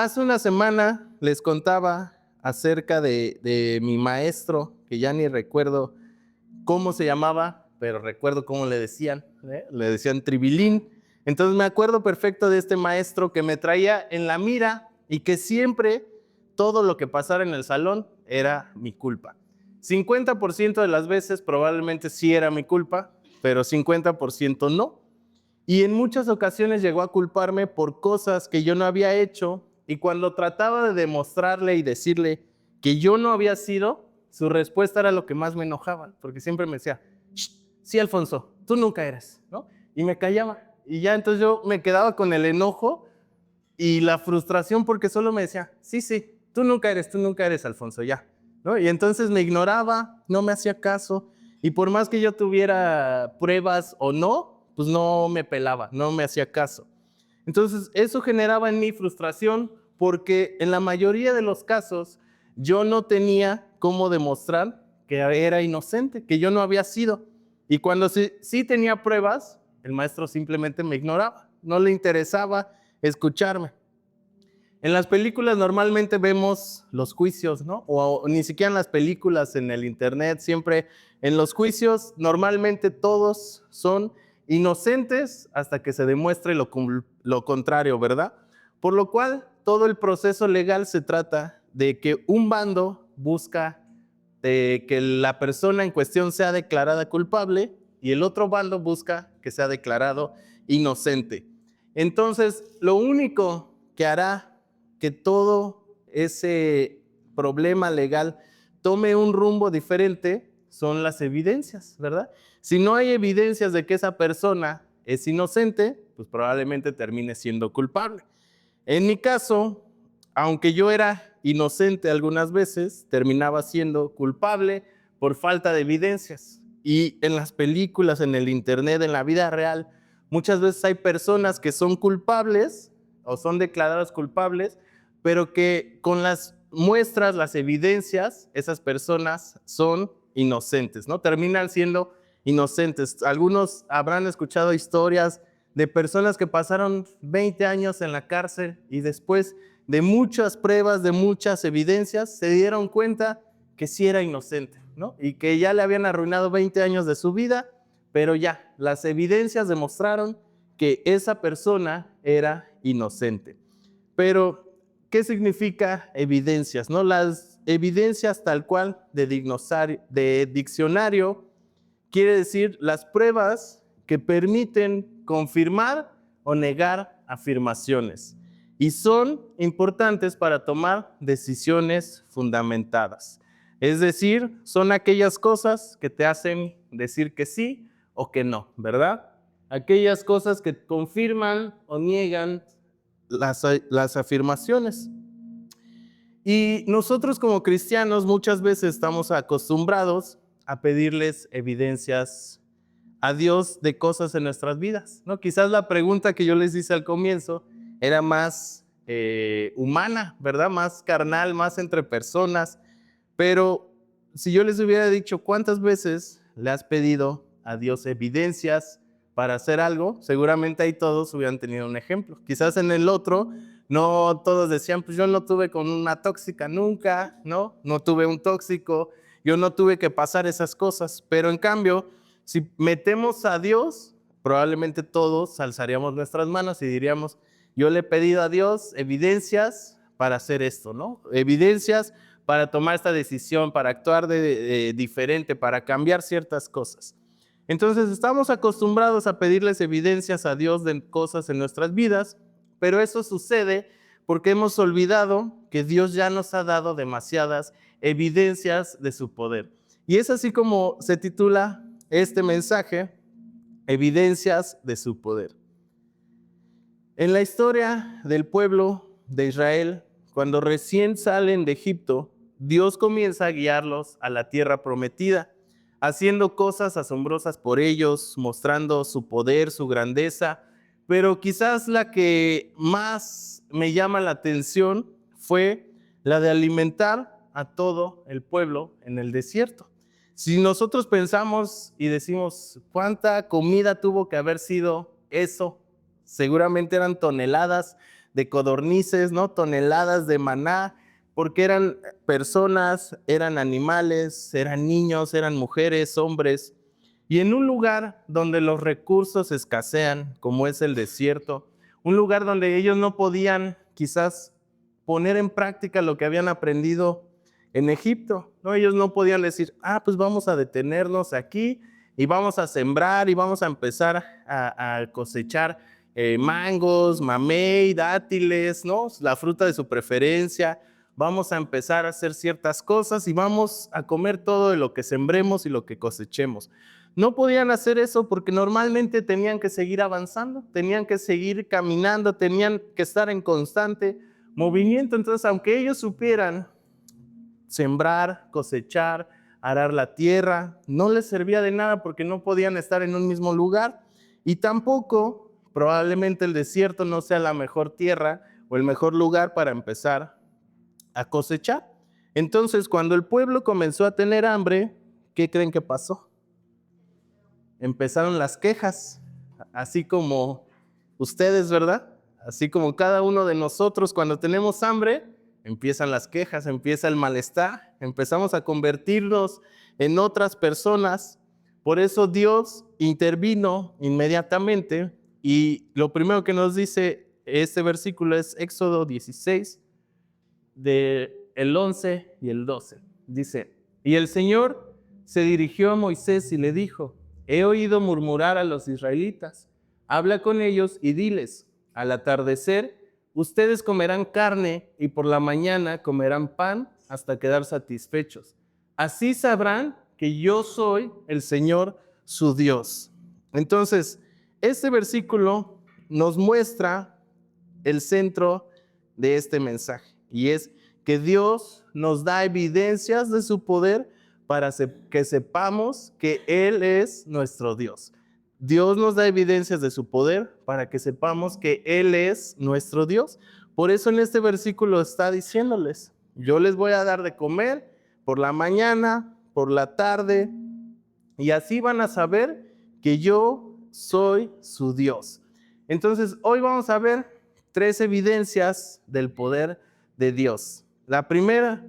Hace una semana les contaba acerca de mi maestro, que ya ni recuerdo cómo se llamaba, pero recuerdo cómo le decían, ¿eh? Le decían Tribilín. Entonces me acuerdo perfecto de este maestro que me traía en la mira y que siempre todo lo que pasara en el salón era mi culpa. 50% de las veces probablemente sí era mi culpa, pero 50% no. Y en muchas ocasiones llegó a culparme por cosas que yo no había hecho, y cuando trataba de demostrarle y decirle que yo no había sido, su respuesta era lo que más me enojaba, porque siempre me decía: "Shh, sí, Alfonso, tú nunca eres", ¿no? Y me callaba. Y ya entonces yo me quedaba con el enojo y la frustración porque solo me decía: sí, sí, tú nunca eres, Alfonso, ya, ¿no? Y entonces me ignoraba, no me hacía caso, y por más que yo tuviera pruebas o no, pues no me pelaba, no me hacía caso. Entonces eso generaba en mí frustración porque en la mayoría de los casos yo no tenía cómo demostrar que era inocente, que yo no había sido. Y cuando sí tenía pruebas, el maestro simplemente me ignoraba, no le interesaba escucharme. En las películas normalmente vemos los juicios, ¿no? O ni siquiera en las películas, en el internet, siempre en los juicios, normalmente todos son inocentes hasta que se demuestre lo contrario, ¿verdad? Por lo cual, todo el proceso legal se trata de que un bando busca que la persona en cuestión sea declarada culpable y el otro bando busca que sea declarado inocente. Entonces, lo único que hará que todo ese problema legal tome un rumbo diferente son las evidencias, ¿verdad? Si no hay evidencias de que esa persona es inocente, pues probablemente termine siendo culpable. En mi caso, aunque yo era inocente algunas veces, terminaba siendo culpable por falta de evidencias. Y en las películas, en el internet, en la vida real, muchas veces hay personas que son culpables o son declaradas culpables, pero que con las muestras, las evidencias, esas personas son inocentes, ¿no? Terminan siendo inocentes. Algunos habrán escuchado historias de personas que pasaron 20 años en la cárcel y después de muchas pruebas, de muchas evidencias, se dieron cuenta que sí era inocente, ¿no? Y que ya le habían arruinado 20 años de su vida, pero ya, las evidencias demostraron que esa persona era inocente. Pero, ¿qué significa evidencias, no? Las evidencias tal cual de diccionario quiere decir las pruebas que permiten confirmar o negar afirmaciones y son importantes para tomar decisiones fundamentadas. Es decir, son aquellas cosas que te hacen decir que sí o que no, ¿verdad? Aquellas cosas que confirman o niegan las afirmaciones. Y nosotros como cristianos muchas veces estamos acostumbrados a pedirles evidencias a Dios de cosas en nuestras vidas, ¿no? Quizás la pregunta que yo les hice al comienzo era más humana, ¿verdad? Más carnal, más entre personas. Pero si yo les hubiera dicho cuántas veces le has pedido a Dios evidencias para hacer algo, seguramente ahí todos hubieran tenido un ejemplo. Quizás en el otro no todos decían, pues yo no tuve con una tóxica nunca, ¿no? No tuve un tóxico, yo no tuve que pasar esas cosas. Pero en cambio, si metemos a Dios, probablemente todos alzaríamos nuestras manos y diríamos, yo le he pedido a Dios evidencias para hacer esto, ¿no? Evidencias para tomar esta decisión, para actuar de diferente, para cambiar ciertas cosas. Entonces estamos acostumbrados a pedirles evidencias a Dios de cosas en nuestras vidas, pero eso sucede porque hemos olvidado que Dios ya nos ha dado demasiadas evidencias de su poder. Y es así como se titula este mensaje, Evidencias de su poder. En la historia del pueblo de Israel, cuando recién salen de Egipto, Dios comienza a guiarlos a la tierra prometida, haciendo cosas asombrosas por ellos, mostrando su poder, su grandeza, pero quizás la que más me llama la atención fue la de alimentar a todo el pueblo en el desierto. Si nosotros pensamos y decimos, ¿cuánta comida tuvo que haber sido eso? Seguramente eran toneladas de codornices, ¿no? Toneladas de maná, porque eran personas, eran animales, eran niños, eran mujeres, hombres. Y en un lugar donde los recursos escasean, como es el desierto, un lugar donde ellos no podían quizás poner en práctica lo que habían aprendido en Egipto, ¿no? Ellos no podían decir, pues vamos a detenernos aquí y vamos a sembrar y vamos a empezar a cosechar mangos, mamey, dátiles, ¿no? La fruta de su preferencia. Vamos a empezar a hacer ciertas cosas y vamos a comer todo de lo que sembremos y lo que cosechemos. No podían hacer eso porque normalmente tenían que seguir avanzando, tenían que seguir caminando, tenían que estar en constante movimiento. Entonces, aunque ellos supieran sembrar, cosechar, arar la tierra, no les servía de nada porque no podían estar en un mismo lugar y tampoco probablemente el desierto no sea la mejor tierra o el mejor lugar para empezar a cosechar. Entonces, cuando el pueblo comenzó a tener hambre, ¿qué creen que pasó? Empezaron las quejas, así como ustedes, ¿verdad? Así como cada uno de nosotros cuando tenemos hambre, empiezan las quejas, empieza el malestar, empezamos a convertirnos en otras personas. Por eso Dios intervino inmediatamente y lo primero que nos dice este versículo es Éxodo 16, del 11 y el 12. Dice, y el Señor se dirigió a Moisés y le dijo, he oído murmurar a los israelitas, habla con ellos y diles, al atardecer ustedes comerán carne y por la mañana comerán pan hasta quedar satisfechos. Así sabrán que yo soy el Señor su Dios. Entonces, este versículo nos muestra el centro de este mensaje y es que Dios nos da evidencias de su poder para que sepamos que Él es nuestro Dios. Dios nos da evidencias de su poder para que sepamos que Él es nuestro Dios. Por eso en este versículo está diciéndoles, yo les voy a dar de comer por la mañana, por la tarde, y así van a saber que yo soy su Dios. Entonces, hoy vamos a ver 3 evidencias del poder de Dios. La primera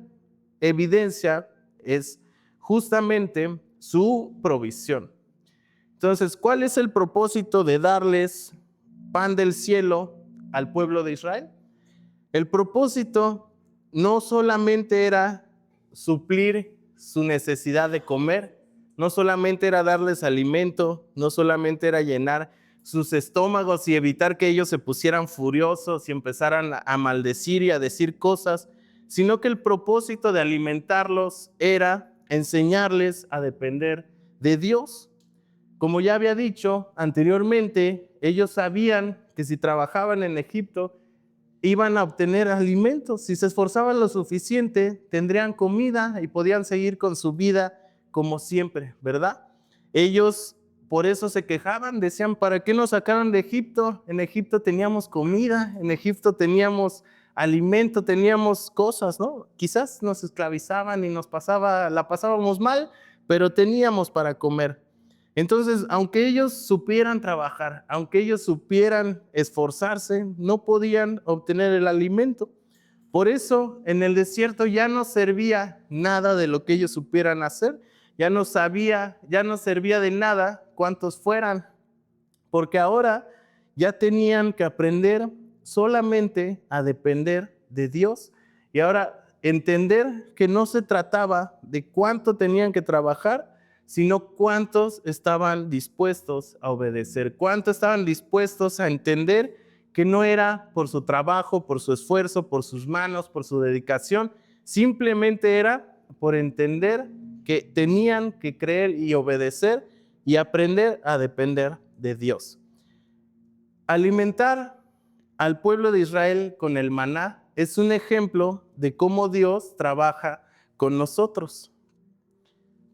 evidencia es justamente su provisión. Entonces, ¿cuál es el propósito de darles pan del cielo al pueblo de Israel? El propósito no solamente era suplir su necesidad de comer, no solamente era darles alimento, no solamente era llenar sus estómagos y evitar que ellos se pusieran furiosos y empezaran a maldecir y a decir cosas, sino que el propósito de alimentarlos era enseñarles a depender de Dios. Como ya había dicho anteriormente, ellos sabían que si trabajaban en Egipto, iban a obtener alimentos. Si se esforzaban lo suficiente, tendrían comida y podían seguir con su vida como siempre, ¿verdad? Ellos por eso se quejaban, decían, ¿para qué nos sacaron de Egipto? En Egipto teníamos comida, en Egipto teníamos alimento, teníamos cosas, ¿no? Quizás nos esclavizaban y la pasábamos mal, pero teníamos para comer. Entonces, aunque ellos supieran trabajar, aunque ellos supieran esforzarse, no podían obtener el alimento. Por eso, en el desierto ya no servía nada de lo que ellos supieran hacer, ya no servía de nada cuantos fueran, porque ahora ya tenían que aprender solamente a depender de Dios y ahora entender que no se trataba de cuánto tenían que trabajar, sino cuántos estaban dispuestos a obedecer, cuántos estaban dispuestos a entender que no era por su trabajo, por su esfuerzo, por sus manos, por su dedicación, simplemente era por entender que tenían que creer y obedecer y aprender a depender de Dios. Alimentar al pueblo de Israel con el maná es un ejemplo de cómo Dios trabaja con nosotros.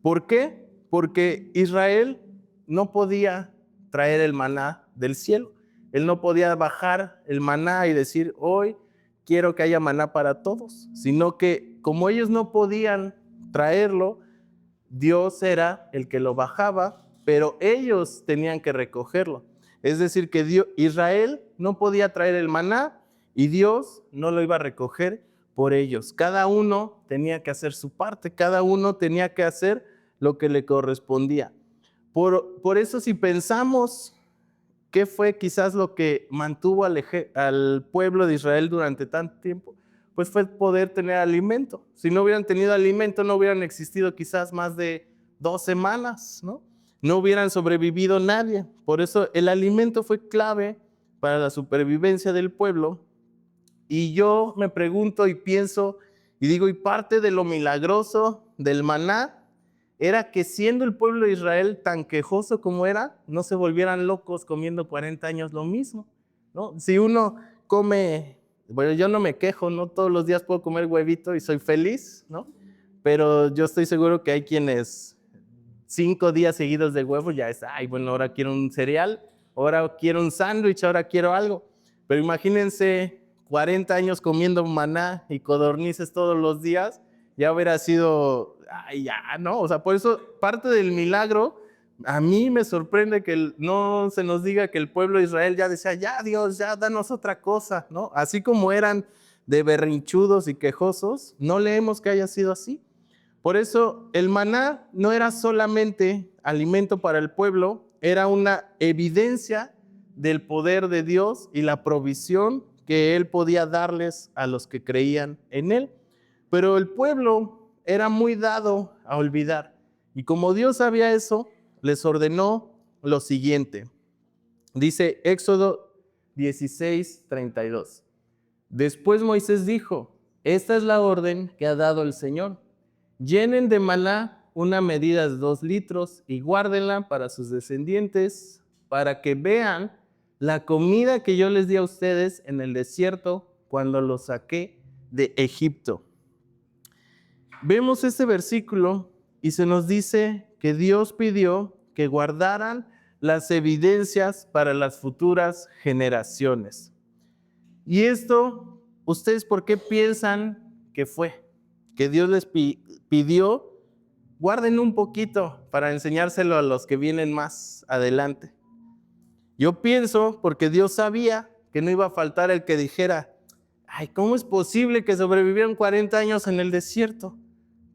¿Por qué? Porque Israel no podía traer el maná del cielo. Él no podía bajar el maná y decir, hoy quiero que haya maná para todos, sino que como ellos no podían traerlo, Dios era el que lo bajaba, pero ellos tenían que recogerlo. Es decir, que Israel no podía traer el maná y Dios no lo iba a recoger por ellos. Cada uno tenía que hacer su parte, cada uno tenía que hacer lo que le correspondía. Por eso, si pensamos qué fue quizás lo que mantuvo al pueblo de Israel durante tanto tiempo, pues fue poder tener alimento. Si no hubieran tenido alimento, no hubieran existido quizás más de 2 semanas, ¿no? No hubieran sobrevivido nadie. Por eso el alimento fue clave para la supervivencia del pueblo. Y yo me pregunto y pienso y digo, y parte de lo milagroso del maná era que, siendo el pueblo de Israel tan quejoso como era, no se volvieran locos comiendo 40 años lo mismo, ¿no? Si uno come, bueno, yo no me quejo, no todos los días puedo comer huevito y soy feliz, ¿no? Pero yo estoy seguro que hay quienes 5 días seguidos de huevo ya es, ay, bueno, ahora quiero un cereal, ahora quiero un sándwich, ahora quiero algo. Pero imagínense 40 años comiendo maná y codornices todos los días, ya hubiera sido, ay, ya, ¿no? O sea, por eso parte del milagro, a mí me sorprende que no se nos diga que el pueblo de Israel ya decía, ya Dios, ya danos otra cosa, ¿no? Así como eran de berrinchudos y quejosos, no leemos que haya sido así. Por eso el maná no era solamente alimento para el pueblo, era una evidencia del poder de Dios y la provisión que Él podía darles a los que creían en Él. Pero el pueblo era muy dado a olvidar. Y como Dios sabía eso, les ordenó lo siguiente. Dice Éxodo 16:32. Después Moisés dijo, esta es la orden que ha dado el Señor. Llenen de maná una medida de 2 litros y guárdenla para sus descendientes, para que vean la comida que yo les di a ustedes en el desierto cuando los saqué de Egipto. Vemos este versículo y se nos dice que Dios pidió que guardaran las evidencias para las futuras generaciones. Y esto, ¿ustedes por qué piensan que fue? Que Dios les pidió, guarden un poquito para enseñárselo a los que vienen más adelante. Yo pienso porque Dios sabía que no iba a faltar el que dijera, ay, ¿cómo es posible que sobrevivieron 40 años en el desierto?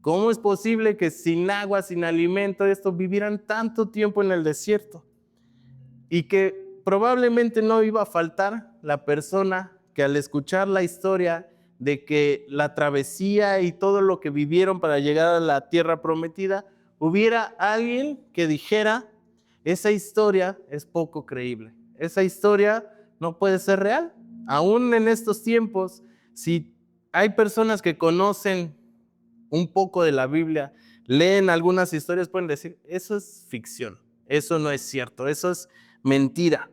¿Cómo es posible que sin agua, sin alimento, vivieran tanto tiempo en el desierto? Y que probablemente no iba a faltar la persona que, al escuchar la historia de que la travesía y todo lo que vivieron para llegar a la tierra prometida, hubiera alguien que dijera, esa historia es poco creíble, esa historia no puede ser real. Aún en estos tiempos, si hay personas que conocen un poco de la Biblia, leen algunas historias, pueden decir, eso es ficción, eso no es cierto, eso es mentira.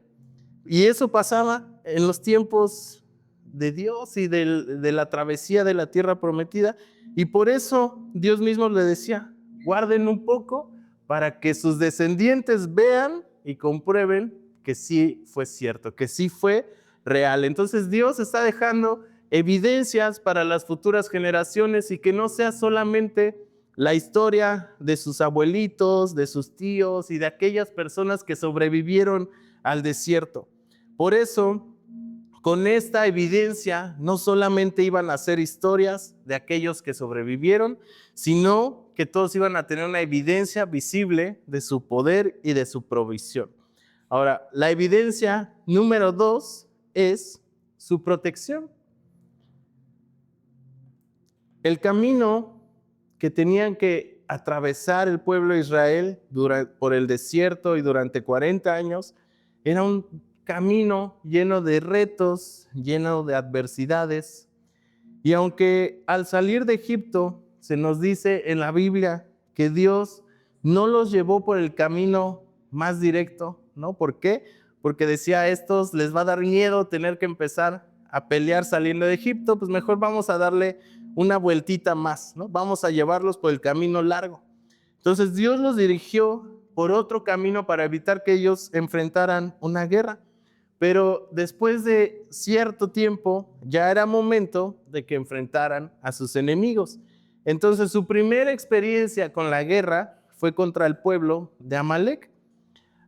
Y eso pasaba en los tiempos de Dios y de la travesía de la tierra prometida. Y por eso Dios mismo le decía, guarden un poco para que sus descendientes vean y comprueben que sí fue cierto, que sí fue real. Entonces Dios está dejando evidencias para las futuras generaciones y que no sea solamente la historia de sus abuelitos, de sus tíos y de aquellas personas que sobrevivieron al desierto. Por eso, con esta evidencia, no solamente iban a ser historias de aquellos que sobrevivieron, sino que todos iban a tener una evidencia visible de su poder y de su provisión. Ahora, la evidencia número 2 es su protección. El camino que tenían que atravesar el pueblo de Israel por el desierto y durante 40 años era un camino lleno de retos, lleno de adversidades. Y aunque al salir de Egipto se nos dice en la Biblia que Dios no los llevó por el camino más directo, ¿no? ¿Por qué? Porque decía, a estos les va a dar miedo tener que empezar a pelear saliendo de Egipto, pues mejor vamos a darle una vueltita más, ¿no? Vamos a llevarlos por el camino largo. Entonces Dios los dirigió por otro camino para evitar que ellos enfrentaran una guerra. Pero después de cierto tiempo, ya era momento de que enfrentaran a sus enemigos. Entonces, su primera experiencia con la guerra fue contra el pueblo de Amalek.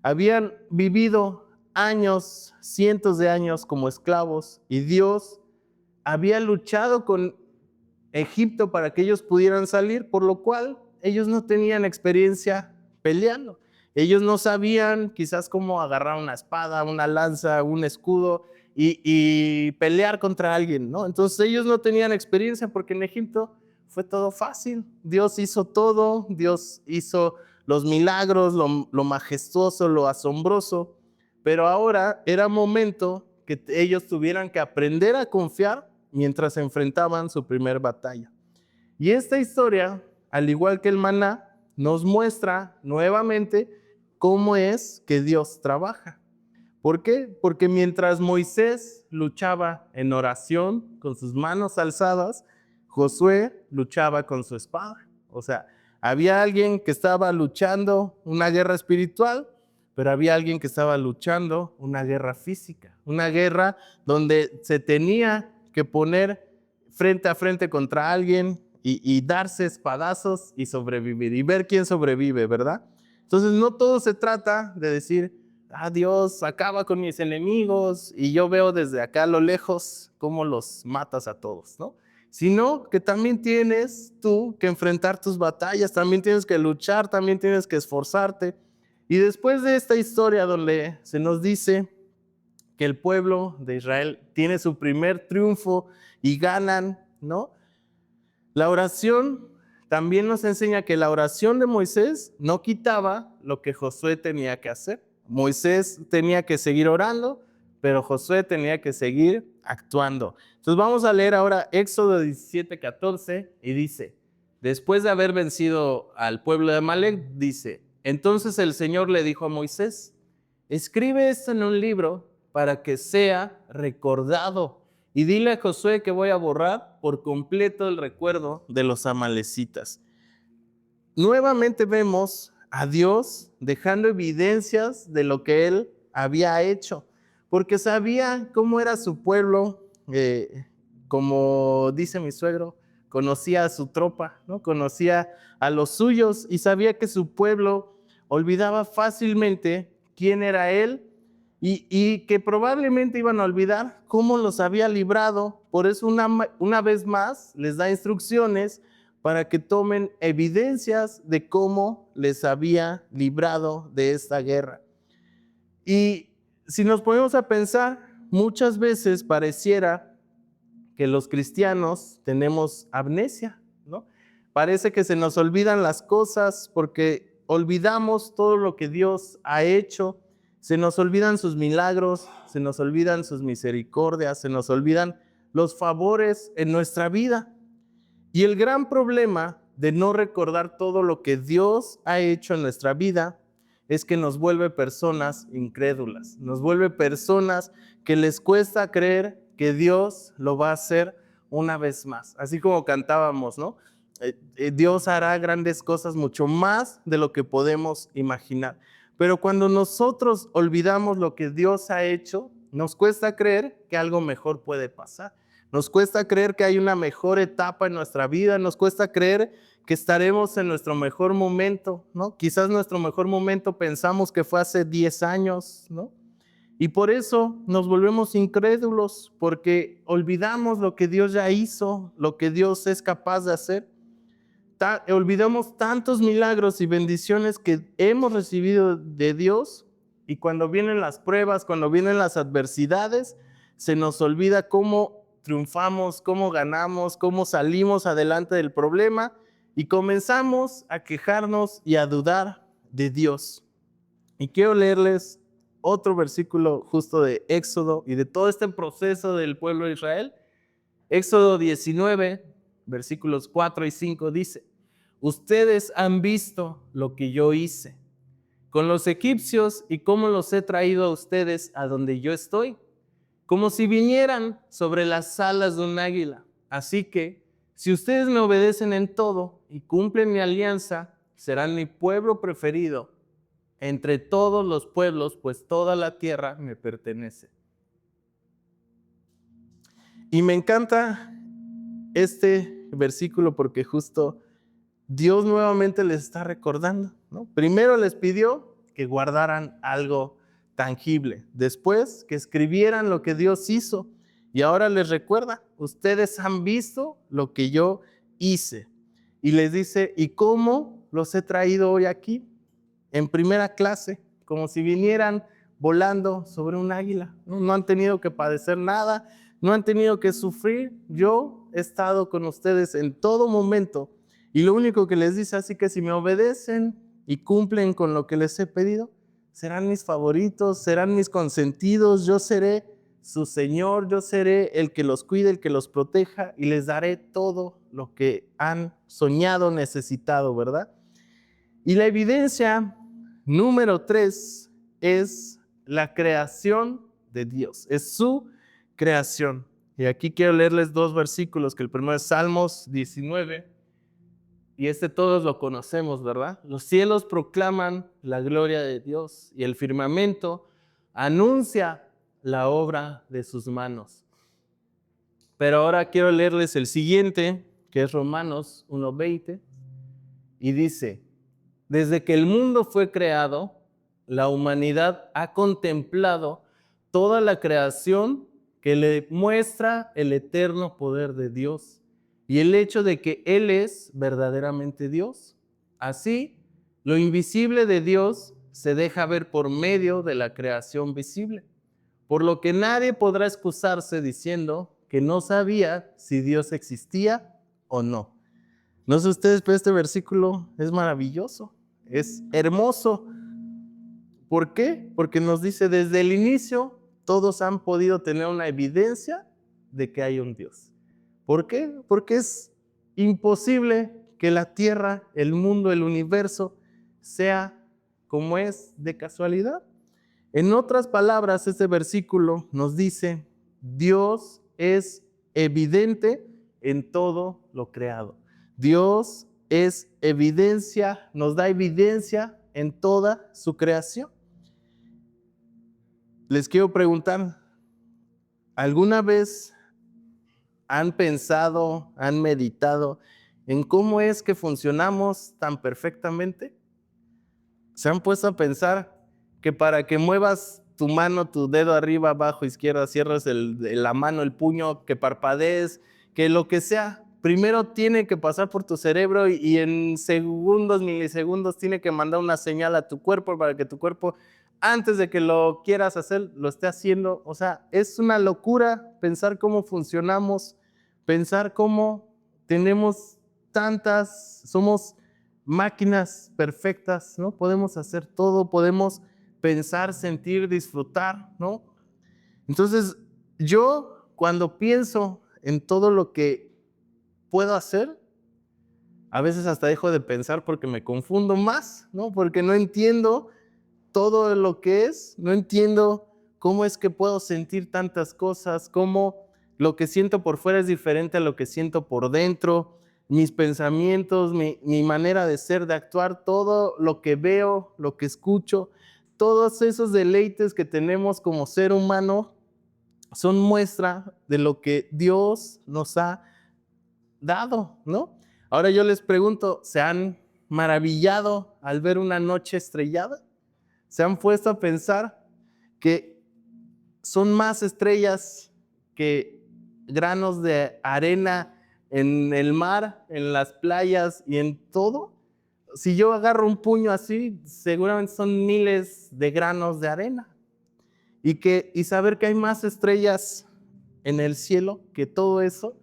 Habían vivido años, cientos de años como esclavos, y Dios había luchado con Egipto para que ellos pudieran salir, por lo cual ellos no tenían experiencia peleando. Ellos no sabían quizás cómo agarrar una espada, una lanza, un escudo y pelear contra alguien, ¿no? Entonces ellos no tenían experiencia porque en Egipto fue todo fácil. Dios hizo todo, Dios hizo los milagros, lo majestuoso, lo asombroso, pero ahora era momento que ellos tuvieran que aprender a confiar mientras enfrentaban su primer batalla. Y esta historia, al igual que el maná, nos muestra nuevamente cómo es que Dios trabaja. ¿Por qué? Porque mientras Moisés luchaba en oración con sus manos alzadas, Josué luchaba con su espada. O sea, había alguien que estaba luchando una guerra espiritual, pero había alguien que estaba luchando una guerra física, una guerra donde se tenía que poner frente a frente contra alguien y darse espadazos y sobrevivir y ver quién sobrevive, ¿verdad? Entonces no todo se trata de decir, Dios acaba con mis enemigos y yo veo desde acá a lo lejos cómo los matas a todos, ¿no? Sino que también tienes tú que enfrentar tus batallas, también tienes que luchar, también tienes que esforzarte. Y después de esta historia donde se nos dice que el pueblo de Israel tiene su primer triunfo y ganan, ¿no? La oración también nos enseña que la oración de Moisés no quitaba lo que Josué tenía que hacer. Moisés tenía que seguir orando, pero Josué tenía que seguir actuando. Entonces vamos a leer ahora Éxodo 17:14 y dice, después de haber vencido al pueblo de Amalek, dice, entonces el Señor le dijo a Moisés, escribe esto en un libro para que sea recordado. Y dile a Josué que voy a borrar por completo el recuerdo de los amalecitas. Nuevamente vemos a Dios dejando evidencias de lo que Él había hecho, porque sabía cómo era su pueblo, como dice mi suegro, conocía a su tropa, ¿no? Conocía a los suyos y sabía que su pueblo olvidaba fácilmente quién era Él y que probablemente iban a olvidar cómo los había librado. Por eso una vez más les da instrucciones para que tomen evidencias de cómo les había librado de esta guerra. Y si nos ponemos a pensar, muchas veces pareciera que los cristianos tenemos amnesia, ¿no? Parece que se nos olvidan las cosas porque olvidamos todo lo que Dios ha hecho. Se nos olvidan sus milagros, se nos olvidan sus misericordias, se nos olvidan los favores en nuestra vida. Y el gran problema de no recordar todo lo que Dios ha hecho en nuestra vida es que nos vuelve personas incrédulas, nos vuelve personas que les cuesta creer que Dios lo va a hacer una vez más. Así como cantábamos, ¿no? Dios hará grandes cosas mucho más de lo que podemos imaginar. Pero cuando nosotros olvidamos lo que Dios ha hecho, nos cuesta creer que algo mejor puede pasar. Nos cuesta creer que hay una mejor etapa en nuestra vida, nos cuesta creer que estaremos en nuestro mejor momento, ¿no? Quizás nuestro mejor momento pensamos que fue hace 10 años, ¿no? Y por eso nos volvemos incrédulos, porque olvidamos lo que Dios ya hizo, lo que Dios es capaz de hacer. Olvidamos tantos milagros y bendiciones que hemos recibido de Dios, y cuando vienen las pruebas, cuando vienen las adversidades, se nos olvida cómo triunfamos, cómo ganamos, cómo salimos adelante del problema y comenzamos a quejarnos y a dudar de Dios. Y quiero leerles otro versículo justo de Éxodo y de todo este proceso del pueblo de Israel. Éxodo 19, versículos 4 y 5 dice, ustedes han visto lo que yo hice con los egipcios y cómo los he traído a ustedes a donde yo estoy, como si vinieran sobre las alas de un águila. Así que, si ustedes me obedecen en todo y cumplen mi alianza, serán mi pueblo preferido entre todos los pueblos, pues toda la tierra me pertenece. Y me encanta este versículo porque justo Dios nuevamente les está recordando, ¿no? Primero les pidió que guardaran algo tangible, después que escribieran lo que Dios hizo Y ahora les recuerda, ustedes han visto lo que yo hice. Y les dice, ¿y cómo los he traído hoy aquí? En primera clase, como si vinieran volando sobre un águila. No han tenido que padecer nada, no han tenido que sufrir. Yo he estado con ustedes en todo momento. Y lo único que les dice, así que si me obedecen y cumplen con lo que les he pedido, serán mis favoritos, serán mis consentidos, yo seré su Señor, yo seré el que los cuide, el que los proteja y les daré todo lo que han soñado, necesitado, ¿verdad? Y la evidencia número 3 es la creación de Dios, es su creación. Y aquí quiero leerles 2 versículos, que el primero es Salmos 19, y todos lo conocemos, ¿verdad? Los cielos proclaman la gloria de Dios y el firmamento anuncia la obra de sus manos. Pero ahora quiero leerles el siguiente, que es Romanos 1:20, y dice, desde que el mundo fue creado, la humanidad ha contemplado toda la creación que le muestra el eterno poder de Dios y el hecho de que Él es verdaderamente Dios. Así, lo invisible de Dios se deja ver por medio de la creación visible, por lo que nadie podrá excusarse diciendo que no sabía si Dios existía o no. No sé ustedes, pero este versículo es maravilloso, es hermoso. ¿Por qué? Porque nos dice desde el inicio todos han podido tener una evidencia de que hay un Dios. ¿Por qué? Porque es imposible que la tierra, el mundo, el universo sea como es de casualidad. En otras palabras, este versículo nos dice, Dios es evidente en todo lo creado. Dios es evidencia, nos da evidencia en toda su creación. Les quiero preguntar, ¿alguna vez han pensado, han meditado en cómo es que funcionamos tan perfectamente? ¿Se han puesto a pensar que para que muevas tu mano, tu dedo arriba, abajo, izquierda, cierres la mano, el puño, que parpadees, que lo que sea, primero tiene que pasar por tu cerebro y en segundos, milisegundos, tiene que mandar una señal a tu cuerpo para que tu cuerpo, antes de que lo quieras hacer, lo esté haciendo? O sea, es una locura pensar cómo funcionamos, pensar cómo tenemos somos máquinas perfectas, ¿no? Podemos hacer todo, podemos pensar, sentir, disfrutar, ¿no? Entonces, yo cuando pienso en todo lo que puedo hacer, a veces hasta dejo de pensar porque me confundo más, ¿no? Porque no entiendo todo lo que es, no entiendo cómo es que puedo sentir tantas cosas, cómo lo que siento por fuera es diferente a lo que siento por dentro, mis pensamientos, mi manera de ser, de actuar, todo lo que veo, lo que escucho, todos esos deleites que tenemos como ser humano son muestra de lo que Dios nos ha dado, ¿no? Ahora yo les pregunto, ¿se han maravillado al ver una noche estrellada? ¿Se han puesto a pensar que son más estrellas que granos de arena en el mar, en las playas y en todo? Si yo agarro un puño así, seguramente son miles de granos de arena. Y saber que hay más estrellas en el cielo que todo eso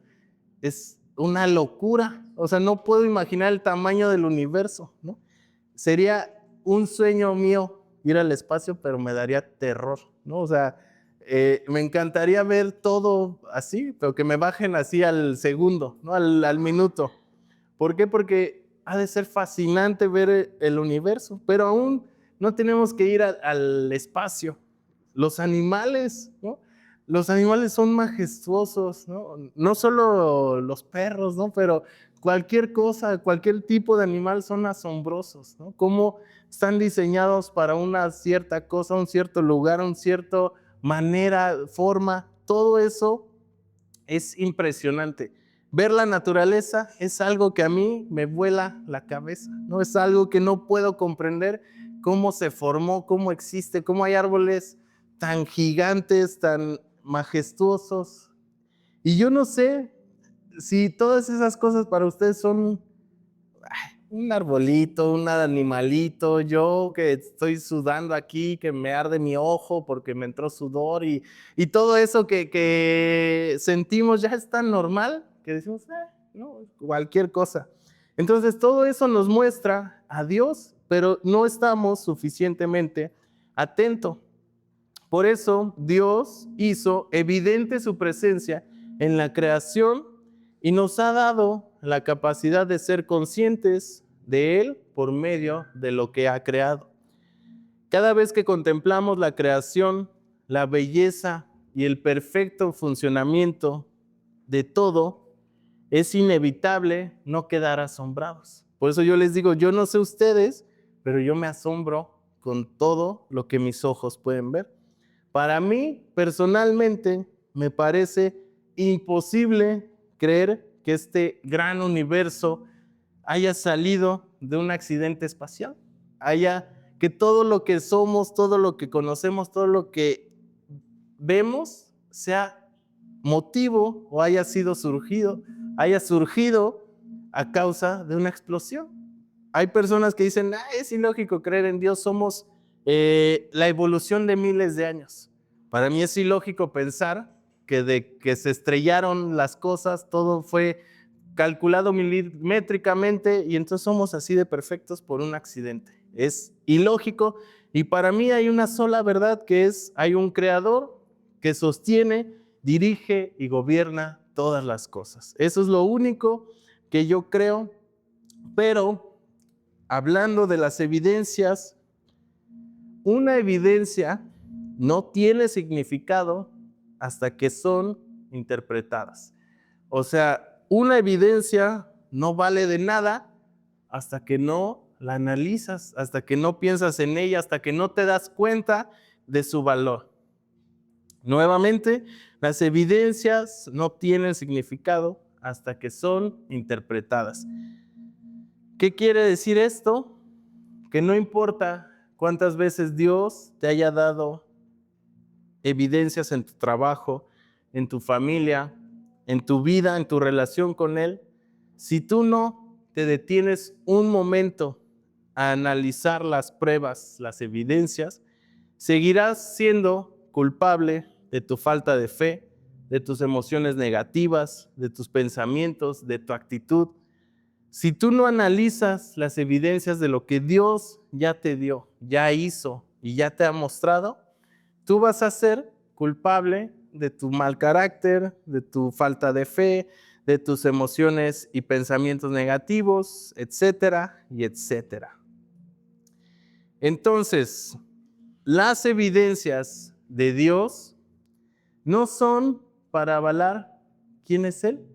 es una locura. O sea, no puedo imaginar el tamaño del universo, ¿no? Sería un sueño mío ir al espacio, pero me daría terror, ¿no? O sea, me encantaría ver todo así, pero que me bajen así al segundo, ¿no? Al minuto. ¿Por qué? Porque ha de ser fascinante ver el universo, pero aún no tenemos que ir al espacio. Los animales, ¿no? Los animales son majestuosos, ¿no? No solo los perros, ¿no? Pero cualquier cosa, cualquier tipo de animal son asombrosos, ¿no? Cómo están diseñados para una cierta cosa, un cierto lugar, una cierta manera, forma. Todo eso es impresionante. Ver la naturaleza es algo que a mí me vuela la cabeza, ¿no? Es algo que no puedo comprender cómo se formó, cómo existe, cómo hay árboles tan gigantes, tan majestuosos, Y yo no sé si todas esas cosas para ustedes son un arbolito, un animalito, yo que estoy sudando aquí, que me arde mi ojo porque me entró sudor y todo eso que sentimos ya es tan normal que decimos, no, cualquier cosa. Entonces todo eso nos muestra a Dios, pero no estamos suficientemente atentos. Por eso Dios hizo evidente su presencia en la creación y nos ha dado la capacidad de ser conscientes de Él por medio de lo que ha creado. Cada vez que contemplamos la creación, la belleza y el perfecto funcionamiento de todo, es inevitable no quedar asombrados. Por eso yo les digo, yo no sé ustedes, pero yo me asombro con todo lo que mis ojos pueden ver. Para mí, personalmente, me parece imposible creer que este gran universo haya salido de un accidente espacial, que todo lo que somos, todo lo que conocemos, todo lo que vemos sea motivo o haya surgido a causa de una explosión. Hay personas que dicen, es ilógico creer en Dios, somos la evolución de miles de años. Para mí es ilógico pensar que de que se estrellaron las cosas, todo fue calculado milimétricamente y entonces somos así de perfectos por un accidente. Es ilógico y para mí hay una sola verdad que es, hay un creador que sostiene, dirige y gobierna todas las cosas. Eso es lo único que yo creo, pero hablando de las evidencias, una evidencia no tiene significado hasta que son interpretadas. O sea, una evidencia no vale de nada hasta que no la analizas, hasta que no piensas en ella, hasta que no te das cuenta de su valor. Nuevamente, las evidencias no tienen significado hasta que son interpretadas. ¿Qué quiere decir esto? Que no importa cuántas veces Dios te haya dado evidencias en tu trabajo, en tu familia, en tu vida, en tu relación con Él, si tú no te detienes un momento a analizar las pruebas, las evidencias, seguirás siendo culpable de tu falta de fe, de tus emociones negativas, de tus pensamientos, de tu actitud. Si tú no analizas las evidencias de lo que Dios ya te dio, ya hizo y ya te ha mostrado, tú vas a ser culpable de tu mal carácter, de tu falta de fe, de tus emociones y pensamientos negativos, etcétera y etcétera. Entonces, las evidencias de Dios no son para avalar quién es Él.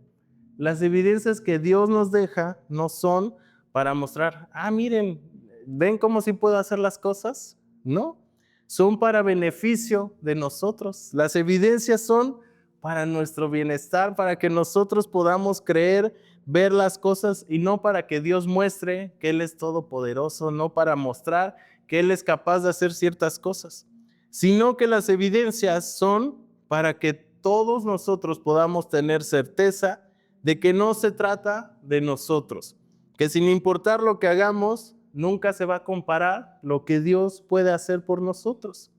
Las evidencias que Dios nos deja no son para mostrar, miren, ¿ven cómo sí puedo hacer las cosas? No, son para beneficio de nosotros. Las evidencias son para nuestro bienestar, para que nosotros podamos creer, ver las cosas y no para que Dios muestre que Él es todopoderoso, no para mostrar que Él es capaz de hacer ciertas cosas, sino que las evidencias son para que todos nosotros podamos tener certeza de que no se trata de nosotros, que sin importar lo que hagamos, nunca se va a comparar lo que Dios puede hacer por nosotros.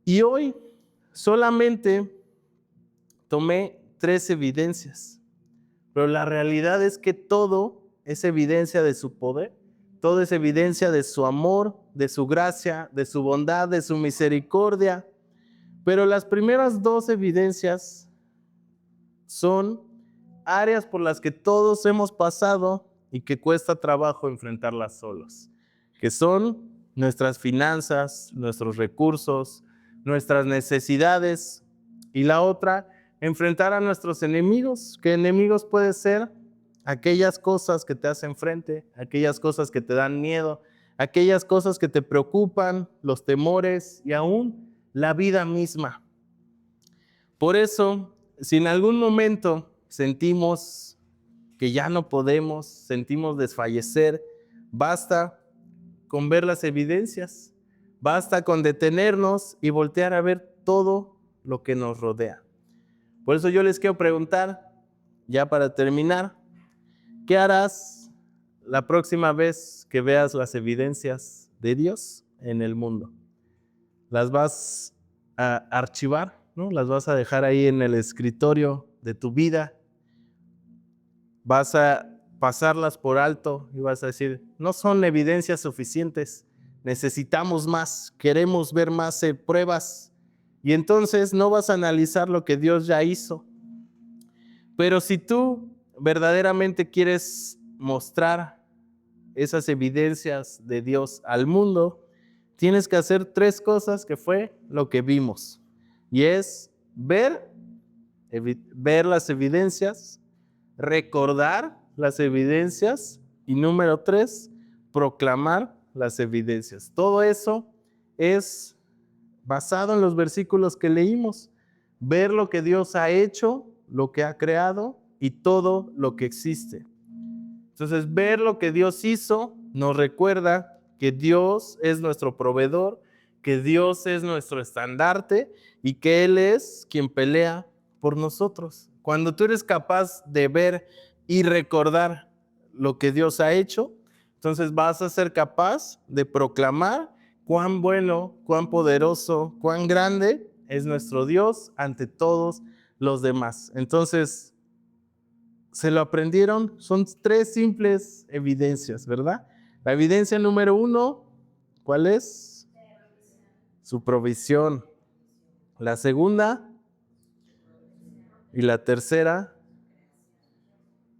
Y hoy solamente tomé 3 evidencias, pero la realidad es que todo es evidencia de su poder, todo es evidencia de su amor, de su gracia, de su bondad, de su misericordia. Pero las primeras 2 evidencias son áreas por las que todos hemos pasado y que cuesta trabajo enfrentarlas solos, que son nuestras finanzas, nuestros recursos, nuestras necesidades, y la otra, enfrentar a nuestros enemigos, que enemigos puede ser aquellas cosas que te hacen frente, aquellas cosas que te dan miedo, aquellas cosas que te preocupan, los temores y aún la vida misma. Por eso, si en algún momento sentimos que ya no podemos, sentimos desfallecer, basta con ver las evidencias, basta con detenernos y voltear a ver todo lo que nos rodea. Por eso yo les quiero preguntar, ya para terminar, ¿qué harás la próxima vez que veas las evidencias de Dios en el mundo? ¿Las vas a archivar, ¿no? ¿Las vas a dejar ahí en el escritorio de tu vida? ¿Vas a pasarlas por alto y vas a decir, no son evidencias suficientes, necesitamos más, queremos ver más pruebas? Y entonces no vas a analizar lo que Dios ya hizo. Pero si tú verdaderamente quieres mostrar esas evidencias de Dios al mundo, tienes que hacer 3 cosas que fue lo que vimos. Y es ver las evidencias, recordar las evidencias y número 3, proclamar las evidencias. Todo eso es basado en los versículos que leímos. Ver lo que Dios ha hecho, lo que ha creado y todo lo que existe. Entonces, ver lo que Dios hizo nos recuerda que Dios es nuestro proveedor, que Dios es nuestro estandarte y que Él es quien pelea por nosotros. Cuando tú eres capaz de ver y recordar lo que Dios ha hecho, entonces vas a ser capaz de proclamar cuán bueno, cuán poderoso, cuán grande es nuestro Dios ante todos los demás. Entonces, ¿se lo aprendieron? Son 3 simples evidencias, ¿verdad? La evidencia número 1, ¿cuál es? Su provisión. La segunda y la tercera.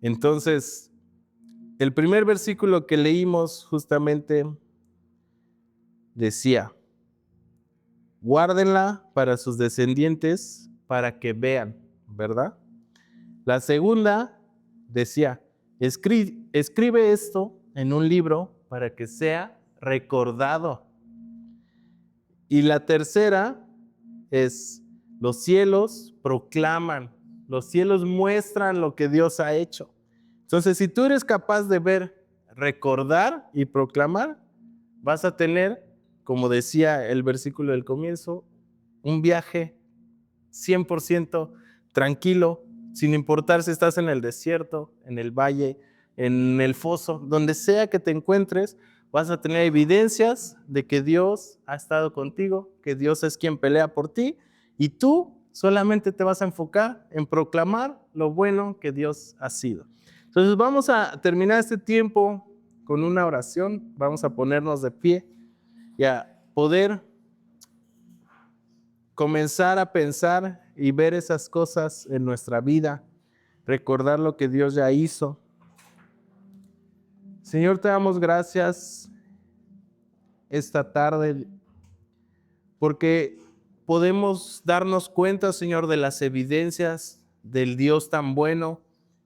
Entonces, el primer versículo que leímos justamente decía, guárdenla para sus descendientes para que vean, ¿verdad? La segunda decía, escribe esto en un libro para que sea recordado. Y la tercera es, los cielos proclaman, los cielos muestran lo que Dios ha hecho. Entonces, si tú eres capaz de ver, recordar y proclamar, vas a tener, como decía el versículo del comienzo, un viaje 100% tranquilo, sin importar si estás en el desierto, en el valle, en el foso, donde sea que te encuentres, vas a tener evidencias de que Dios ha estado contigo, que Dios es quien pelea por ti, y tú solamente te vas a enfocar en proclamar lo bueno que Dios ha sido. Entonces vamos a terminar este tiempo con una oración, vamos a ponernos de pie y a poder comenzar a pensar y ver esas cosas en nuestra vida, recordar lo que Dios ya hizo. Señor, te damos gracias esta tarde porque podemos darnos cuenta, Señor, de las evidencias del Dios tan bueno,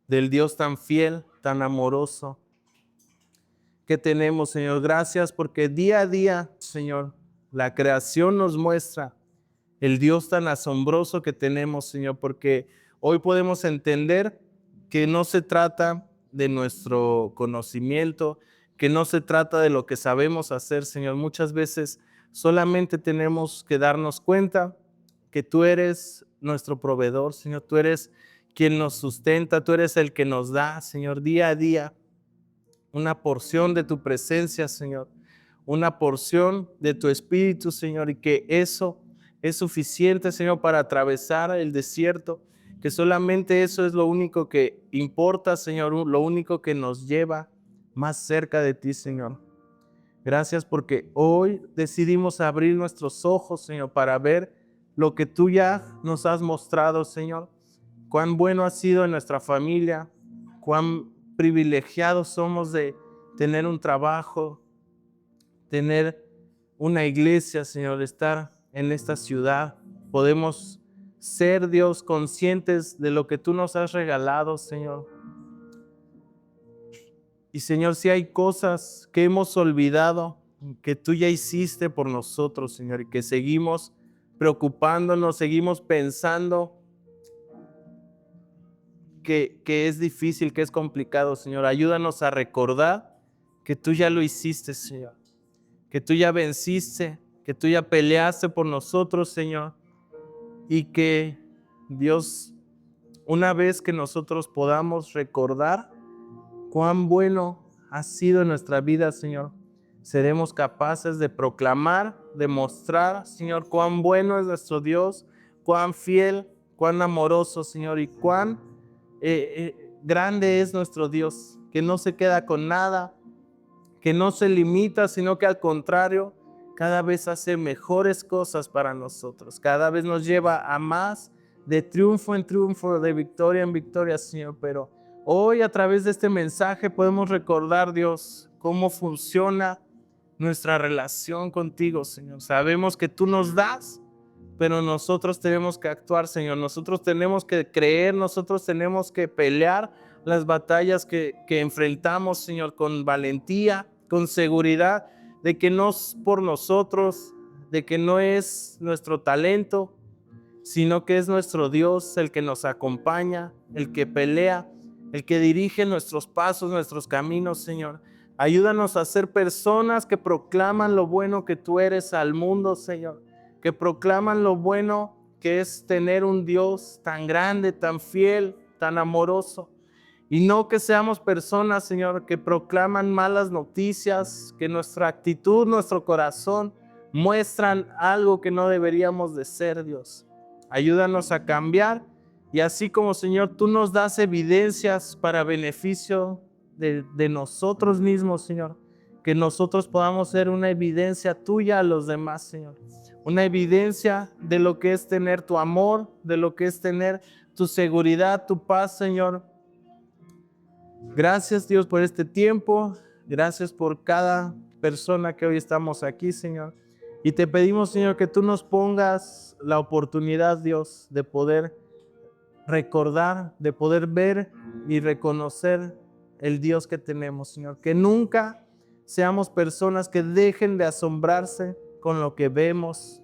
del Dios tan fiel, tan amoroso que tenemos, Señor. Gracias porque día a día, Señor, la creación nos muestra el Dios tan asombroso que tenemos, Señor, porque hoy podemos entender que no se trata de nuestro conocimiento, que no se trata de lo que sabemos hacer, Señor. Muchas veces solamente tenemos que darnos cuenta que tú eres nuestro proveedor, Señor. Tú eres quien nos sustenta, tú eres el que nos da, Señor, día a día una porción de tu presencia, Señor, una porción de tu espíritu, Señor, y que eso es suficiente, Señor, para atravesar el desierto, que solamente eso es lo único que importa, Señor, lo único que nos lleva más cerca de ti, Señor. Gracias porque hoy decidimos abrir nuestros ojos, Señor, para ver lo que tú ya nos has mostrado, Señor. Cuán bueno ha sido en nuestra familia, cuán privilegiados somos de tener un trabajo, tener una iglesia, Señor, estar en esta ciudad. Podemos ser, Dios, conscientes de lo que tú nos has regalado, Señor. Y, Señor, si hay cosas que hemos olvidado, que tú ya hiciste por nosotros, Señor, y que seguimos preocupándonos, seguimos pensando que es difícil, que es complicado, Señor. Ayúdanos a recordar que tú ya lo hiciste, Señor. Que tú ya venciste, que tú ya peleaste por nosotros, Señor. Y que, Dios, una vez que nosotros podamos recordar cuán bueno ha sido en nuestra vida, Señor, seremos capaces de proclamar, de mostrar, Señor, cuán bueno es nuestro Dios, cuán fiel, cuán amoroso, Señor, y cuán grande es nuestro Dios, que no se queda con nada, que no se limita, sino que al contrario, cada vez hace mejores cosas para nosotros, cada vez nos lleva a más, de triunfo en triunfo, de victoria en victoria, Señor. Pero hoy a través de este mensaje podemos recordar, Dios, cómo funciona nuestra relación contigo, Señor. Sabemos que tú nos das, pero nosotros tenemos que actuar, Señor. Nosotros tenemos que creer, nosotros tenemos que pelear las batallas que enfrentamos, Señor, con valentía, con seguridad, de que no es por nosotros, de que no es nuestro talento, sino que es nuestro Dios el que nos acompaña, el que pelea, el que dirige nuestros pasos, nuestros caminos, Señor. Ayúdanos a ser personas que proclaman lo bueno que tú eres al mundo, Señor, que proclaman lo bueno que es tener un Dios tan grande, tan fiel, tan amoroso. Y no que seamos personas, Señor, que proclaman malas noticias, que nuestra actitud, nuestro corazón muestran algo que no deberíamos de ser, Dios. Ayúdanos a cambiar y así como, Señor, tú nos das evidencias para beneficio de nosotros mismos, Señor, que nosotros podamos ser una evidencia tuya a los demás, Señor. Una evidencia de lo que es tener tu amor, de lo que es tener tu seguridad, tu paz, Señor. Gracias, Dios, por este tiempo. Gracias por cada persona que hoy estamos aquí, Señor. Y te pedimos, Señor, que tú nos pongas la oportunidad, Dios, de poder recordar, de poder ver y reconocer el Dios que tenemos, Señor. Que nunca seamos personas que dejen de asombrarse con lo que vemos,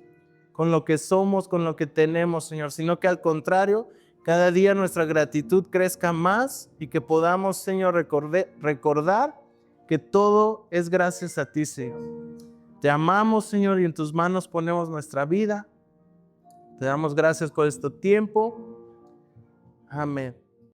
con lo que somos, con lo que tenemos, Señor, sino que al contrario, cada día nuestra gratitud crezca más y que podamos, Señor, recordar que todo es gracias a ti, Señor. Te amamos, Señor, y en tus manos ponemos nuestra vida. Te damos gracias por este tiempo. Amén.